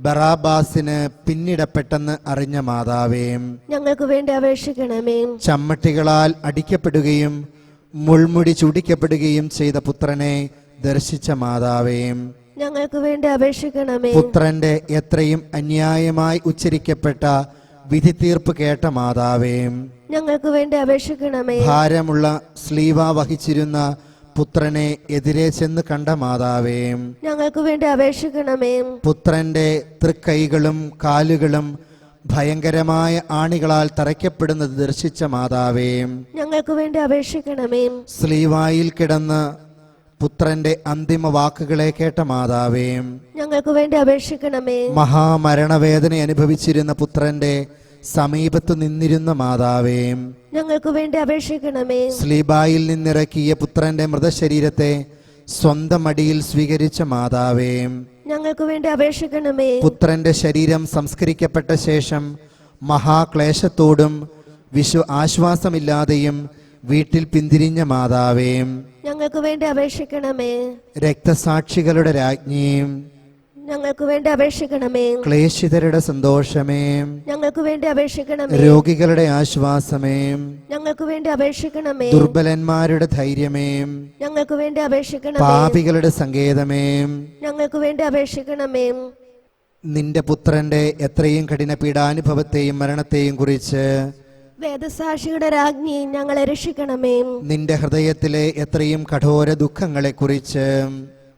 ബറാബാസിന് പിന്നിടപ്പെട്ടെന്ന് അറിഞ്ഞ മാതാവേ, ഞങ്ങൾക്ക് വേണ്ടി അപേക്ഷിക്കണമേ. ചമ്മട്ടികളാൽ അടിക്കപ്പെടുകയും മുൾമുടി ചൂടിക്കപ്പെടുകയും ചെയ്ത പുത്രനെ ദർശിച്ച മാതാവേ, ഞങ്ങൾക്ക് വേണ്ടി അപേക്ഷിക്കണമേ. പുത്രന്റെ എത്രയും അന്യായമായി ഉച്ചരിക്കപ്പെട്ട വിധി തീർപ്പ് കേട്ട മാതാവേ, ഞങ്ങൾക്ക് വേണ്ടി അപേക്ഷിക്കണമേ. ഭാരമുള്ള സ്ലീവ വഹിച്ചിരുന്ന പുത്രനെ എതിരെ ചെന്ന് കണ്ട മാതാവേ, ഞങ്ങൾക്ക് വേണ്ടി അപേക്ഷിക്കണമേ. പുത്രന്റെ തൃക്കൈകളും കാലുകളും ഭയങ്കരമായ ആണികളാൽ തറയ്ക്കപ്പെടുന്നത് ദർശിച്ച മാതാവേ, ഞങ്ങൾക്ക് വേണ്ടി അപേക്ഷിക്കണമേ. സ്ലീവായിൽ കിടന്ന് പുത്രന്റെ അന്തിമ വാക്കുകളെ കേട്ട മാതാവേ, ഞങ്ങൾക്ക് വേണ്ടി അപേക്ഷിക്കണമേ. മഹാമരണവേദന അനുഭവിച്ചിരുന്ന പുത്രന്റെ സമീപത്ത് നിന്നിരുന്ന മാതാവേ, ഞങ്ങൾക്ക് വേണ്ടി അപേക്ഷിക്കണമേ. സ്ലീബായിൽ നിന്നിറക്കിയ പുത്രന്റെ മൃതശരീരത്തെ സ്വന്തം മടിയിൽ സ്വീകരിച്ച മാതാവേ, ഞങ്ങൾക്ക് വേണ്ടി അപേക്ഷിക്കണമേ. പുത്രന്റെ ശരീരം സംസ്കരിക്കപ്പെട്ട ശേഷം മഹാക്ലേശത്തോടും ആശ്വാസമില്ലാതെയും വീട്ടിൽ പിന്തിരിഞ്ഞ മാതാവേ, ഞങ്ങൾക്ക് വേണ്ടി അപേക്ഷിക്കണമേ. രക്തസാക്ഷികളുടെ രാജ്ഞിയും ഞങ്ങൾക്ക് വേണ്ടി അപേക്ഷിക്കണമേ. ക്ലേശിതരുടെ സന്തോഷമേ, ഞങ്ങൾക്ക് വേണ്ടി അപേക്ഷിക്കണമേ. രോഗികളുടെ ആശ്വാസമേ, ഞങ്ങൾക്ക് വേണ്ടി അപേക്ഷിക്കണമേ. ദുർബലന്മാരുടെ ധൈര്യമേ, ഞങ്ങൾക്ക് വേണ്ടി അപേക്ഷിക്കണമേ. പാപികളുടെ സങ്കേതമേ, ഞങ്ങൾക്ക് വേണ്ടി അപേക്ഷിക്കണമേ. നിന്റെ പുത്രന്റെ എത്രയും കഠിന പീഡാനുഭവത്തെയും മരണത്തെയും കുറിച്ച് വേദസാക്ഷിയുടെ രാജ്ഞി ഞങ്ങളെ രക്ഷിക്കണമേ. നിന്റെ ഹൃദയത്തിലെ എത്രയും കഠോര ദുഃഖങ്ങളെ കുറിച്ച്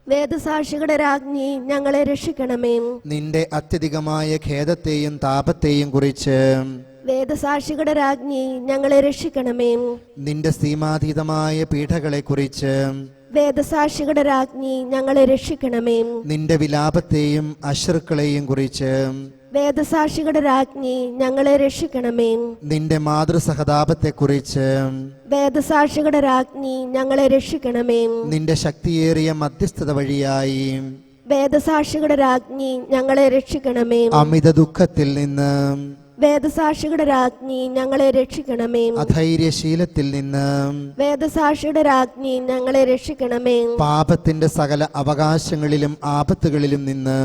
വേദസാക്ഷിയുടെ രാജ്ഞി ഞങ്ങളെ രക്ഷിക്കണമേ. നിന്റെ അത്യധികമായ ഖേദത്തെയും താപത്തെയും കുറിച്ച് വേദസാക്ഷിയുടെ രാജ്ഞി ഞങ്ങളെ രക്ഷിക്കണമേ. നിന്റെ സീമാതീതമായ പീഡകളെ കുറിച്ച് വേദസാക്ഷിയുടെ രാജ്ഞി ഞങ്ങളെ രക്ഷിക്കണമേ. നിന്റെ വിലാപത്തെയും അശ്രുക്കളെയും കുറിച്ച് വേദസാക്ഷിയുടെ രാജ്ഞി ഞങ്ങളെ രക്ഷിക്കണമേ. നിന്റെ മാതൃസഹതാപത്തെക്കുറിച്ച് വേദസാക്ഷിയുടെ രാജ്ഞി ഞങ്ങളെ രക്ഷിക്കണമേ. നിന്റെ ശക്തിയേറിയ മധ്യസ്ഥത വഴിയായി വേദസാക്ഷിയുടെ രാജ്ഞി ഞങ്ങളെ രക്ഷിക്കണമേ. അമിത ദുഃഖത്തിൽ നിന്ന് വേദസാക്ഷിയുടെ രാജ്ഞി ഞങ്ങളെ രക്ഷിക്കണമേ. അധൈര്യശീലത്തിൽ നിന്ന് വേദസാക്ഷിയുടെ രാജ്ഞി ഞങ്ങളെ രക്ഷിക്കണമേ. പാപത്തിന്റെ സകല അവകാശങ്ങളിലും ആപത്തുകളിലും നിന്ന്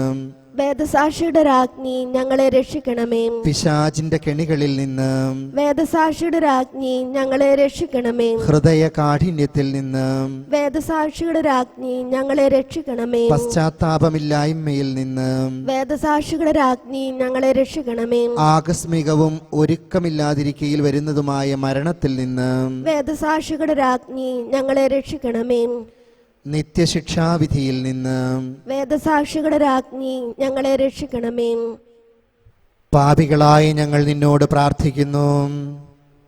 വേദസാക്ഷിയുടെ രാജ്ഞി ഞങ്ങളെ രക്ഷിക്കണമേ. പിശാചിന്റെ കെണികളിൽ നിന്ന് വേദസാക്ഷിയുടെ രാജ്ഞി ഞങ്ങളെ രക്ഷിക്കണമേ. ഹൃദയ കാഠിന്യത്തിൽ നിന്ന് വേദസാക്ഷിയുടെ രാജ്ഞി ഞങ്ങളെ രക്ഷിക്കണമേ. പശ്ചാത്താപമില്ലായ്മയിൽ നിന്ന് വേദസാക്ഷിയുടെ രാജ്ഞി ഞങ്ങളെ രക്ഷിക്കണമേ. ആകസ്മികവും ഒരുക്കമില്ലാതിരിക്കയിൽ വരുന്നതുമായ മരണത്തിൽ നിന്ന് വേദസാക്ഷിയുടെ രാജ്ഞി ഞങ്ങളെ രക്ഷിക്കണമേ. നിത്യശിക്ഷാവിധിയിൽ നിന്ന് വേദസാക്ഷിയുടെ രാജ്ഞി ഞങ്ങളെ രക്ഷിക്കണമേ. പാപികളായി ഞങ്ങൾ നിന്നോട് പ്രാർത്ഥിക്കുന്നു.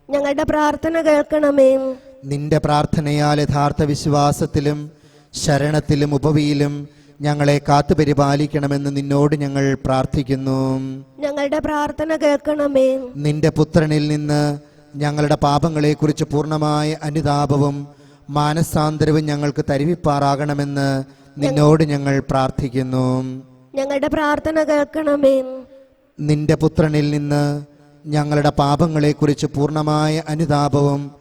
ഞങ്ങളുടെ പ്രാർത്ഥന കേൾക്കണമേ. നിന്റെ പ്രാർത്ഥനയാൽ യഥാർത്ഥ വിശ്വാസത്തിലും ശരണത്തിലും ഉപവിയിലും ഞങ്ങളെ കാത്തുപരിപാലിക്കണമെന്ന് നിന്നോട് ഞങ്ങൾ പ്രാർത്ഥിക്കുന്നു. ഞങ്ങളുടെ പ്രാർത്ഥന കേൾക്കണമേ. നിന്റെ പുത്രനിൽ നിന്ന് ഞങ്ങളുടെ പാപങ്ങളെക്കുറിച്ച് പൂർണ്ണമായ അനുതാപവും മാനസാന്തരവും ഞങ്ങൾക്ക് തരുവിപ്പാറാകണമെന്ന് നിന്നോട് ഞങ്ങൾ പ്രാർത്ഥിക്കുന്നു. ഞങ്ങളുടെ പ്രാർത്ഥന കേൾക്കണമേ. നിന്റെ പുത്രനിൽ നിന്ന് ഞങ്ങളുടെ പാപങ്ങളെക്കുറിച്ച് പൂർണ്ണമായ അനുതാപവും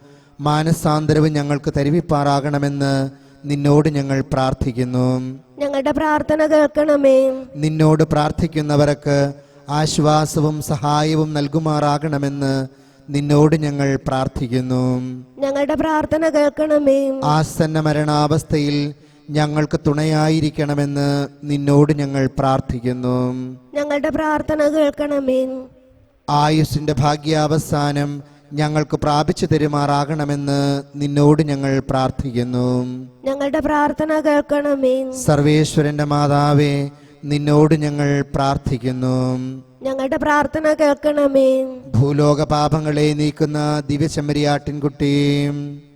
മാനസാന്തരവും ഞങ്ങൾക്ക് തരുവിപ്പാറാകണമെന്ന് നിന്നോട് ഞങ്ങൾ പ്രാർത്ഥിക്കുന്നു. ഞങ്ങളുടെ പ്രാർത്ഥന കേൾക്കണമേ. നിന്നോട് പ്രാർത്ഥിക്കുന്നവർക്ക് ആശ്വാസവും സഹായവും നൽകുമാറാകണമെന്ന് നിന്നോട് ഞങ്ങൾ പ്രാർത്ഥിക്കുന്നു. ഞങ്ങളുടെ പ്രാർത്ഥന കേൾക്കണമേ. ആസന്ന മരണാവസ്ഥയിൽ ഞങ്ങൾക്ക് തുണയായിരിക്കണമെന്ന് നിന്നോട് ഞങ്ങൾ പ്രാർത്ഥിക്കുന്നു. ഞങ്ങളുടെ പ്രാർത്ഥന കേൾക്കണമേ. ആയുസ്സിന്റെ ഭാഗ്യാവസാനം ഞങ്ങൾക്ക് പ്രാപിച്ചു തരുമാറാകണമെന്ന് നിന്നോട് ഞങ്ങൾ പ്രാർത്ഥിക്കുന്നു. ഞങ്ങളുടെ പ്രാർത്ഥന കേൾക്കണമേ. സർവേശ്വരന്റെ മാതാവേ, നിന്നോട് ഞങ്ങൾ പ്രാർത്ഥിക്കുന്നു. ഞങ്ങളുടെ പ്രാർത്ഥന കേൾക്കണമേ. ഭൂലോക പാപങ്ങളെ നീക്കുന്ന ദിവ്യചെമ്മരിയാട്ടിൻകുട്ടി,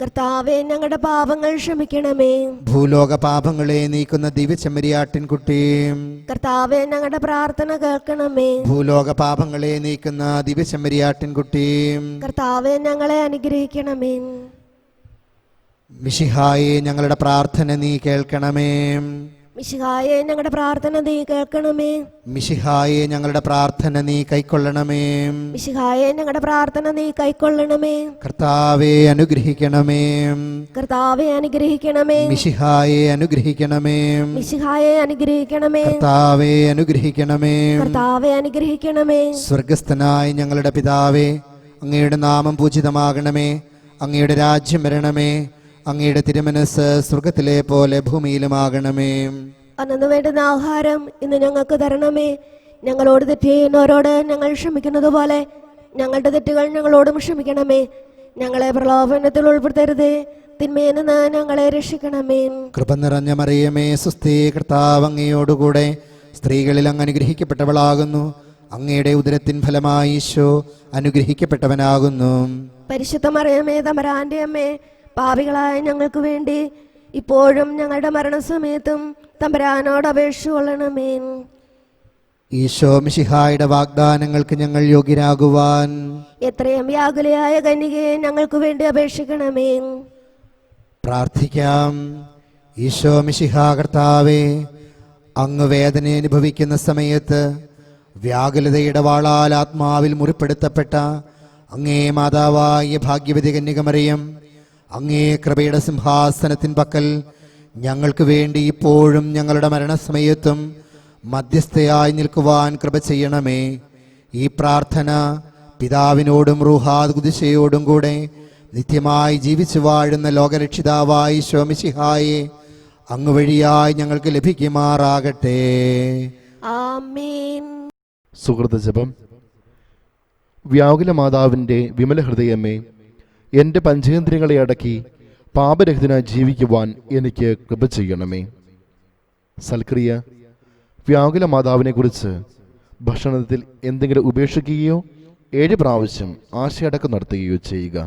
കർത്താവേ, ഞങ്ങളുടെ പാപങ്ങൾ ക്ഷമിക്കണമേ. ഭൂലോക പാപങ്ങളെ നീക്കുന്ന ദിവ്യചെമ്മരിയാട്ടിൻകുട്ടി, കർത്താവേ, ഞങ്ങളുടെ പ്രാർത്ഥന കേൾക്കണമേ. ഭൂലോക പാപങ്ങളെ നീക്കുന്ന ദിവ്യചെമ്മരിയാട്ടിൻകുട്ടി, കർത്താവേ, ഞങ്ങളെ അനുഗ്രഹിക്കണമേ. മിശിഹായെ, ഞങ്ങളുടെ പ്രാർത്ഥന നീ കേൾക്കണമേ. മിശിഹായെ, ഞങ്ങളുടെ പ്രാർത്ഥന നീ കേൾക്കണമേ. മിശിഹായെ, ഞങ്ങളുടെ പ്രാർത്ഥന നീ കൈക്കൊള്ളണമേ. മിശിഹായെ, ഞങ്ങളുടെ പ്രാർത്ഥന നീ കൈക്കൊള്ളണമേ. കർത്താവെ അനുഗ്രഹിക്കണമേ. കർത്താവെ അനുഗ്രഹിക്കണമേ. മിശിഹായെ അനുഗ്രഹിക്കണമേ. മിശിഹായെ അനുഗ്രഹിക്കണമേ. കർത്താവെ അനുഗ്രഹിക്കണമേ. കർത്താവെ അനുഗ്രഹിക്കണമേ. സ്വർഗസ്ഥനായ ഞങ്ങളുടെ പിതാവേ, അങ്ങയുടെ നാമം പൂജിതമാകണമേ. അങ്ങയുടെ രാജ്യം വരണമേ. അങ്ങയുടെ തിരുമനസ് സ്വർഗത്തിലെ പോലെ ഭൂമിയിലുമാകണമേ. അന്നു വേണ്ടുന്ന ആഹാരം ഇന്ന് ഞങ്ങൾക്ക് തരണമേ. ഞങ്ങളോട് തെറ്റ് ചെയ്യുന്നവരോട് ഞങ്ങൾ ക്ഷമിക്കുന്നത് പോലെ ഞങ്ങളുടെ തെറ്റുകൾ ഞങ്ങളോടും ക്ഷമിക്കണമേ. ഞങ്ങളെ പ്രലോഭനത്തിൽ ഉൾപ്പെടുത്തരുതേ, തിന്മയിൽ നിന്ന് ഞങ്ങളെ രക്ഷിക്കണമേ. കൃപ നിറഞ്ഞ മറിയമേ, സുസ്ഥി, കർത്താവ് അങ്ങയോടുകൂടെ സ്ത്രീകളിൽ അങ്ങ് അനുഗ്രഹിക്കപ്പെട്ടവളാകുന്നു. അങ്ങയുടെ ഉദരത്തിൻ ഫലമായി ഈശോ അനുഗ്രഹിക്കപ്പെട്ടവനാകുന്നു. പരിശുദ്ധ മറിയമേ, തമ്പുരാന്റെ അമ്മേ, പാപികളായ ഞങ്ങൾക്ക് വേണ്ടി ഇപ്പോഴും ഞങ്ങളുടെ മരണസമയത്തും തമ്പുരാനോട് അപേക്ഷ കൊള്ളണമേ. ഈശോ മിശിഹായുടെ വാഗ്ദാനങ്ങൾക്ക് ഞങ്ങൾ യോഗ്യരാകുവാൻ എത്രയും വ്യാകുലയായ കന്യകയെ ഞങ്ങൾക്ക് വേണ്ടി അപേക്ഷിക്കണമേ. പ്രാർത്ഥിക്കാം. ഈശോ മിശിഹാ കർത്താവേ, അങ്ങ് വേദന അനുഭവിക്കുന്ന സമയത്ത് വ്യാകുലതയുടെ വാളാൽ ആത്മാവിൽ മുറിപ്പെടുത്തപ്പെട്ട അങ്ങേ മാതാവായ ഭാഗ്യവതി കന്യകമറിയം, അങ്ങേ കൃപയുടെ സിംഹാസനത്തിൻ പക്കൽ ഞങ്ങൾക്ക് വേണ്ടി ഇപ്പോഴും ഞങ്ങളുടെ മരണസമയത്തും മധ്യസ്ഥയായി നിൽക്കുവാൻ കൃപ ചെയ്യണമേ. ഈ പ്രാർത്ഥന പിതാവിനോടും റൂഹാദ് കുദിശയോടും കൂടെ നിത്യമായി ജീവിച്ചു വാഴുന്ന ലോകരക്ഷിതാവായി ശോമിശിഹായെ അങ്ങ് വഴിയായി ഞങ്ങൾക്ക് ലഭിക്കുമാറാകട്ടെ. ആമേൻ. സുഹൃത ജപം. വ്യാകുല മാതാവിൻ്റെ വിമല ഹൃദയമേ, എൻ്റെ പഞ്ചേന്ദ്രിയങ്ങളെ അടക്കി പാപരഹിതനായി ജീവിക്കുവാൻ എനിക്ക് കൃപ ചെയ്യണമേ. സൽക്രിയ. വ്യാകുല മാതാവിനെക്കുറിച്ച് ഭക്ഷണത്തിൽ എന്തെങ്കിലും ഉപേക്ഷിക്കുകയോ 7 പ്രാവശ്യം ആശയടക്കം നടത്തുകയോ ചെയ്യുക.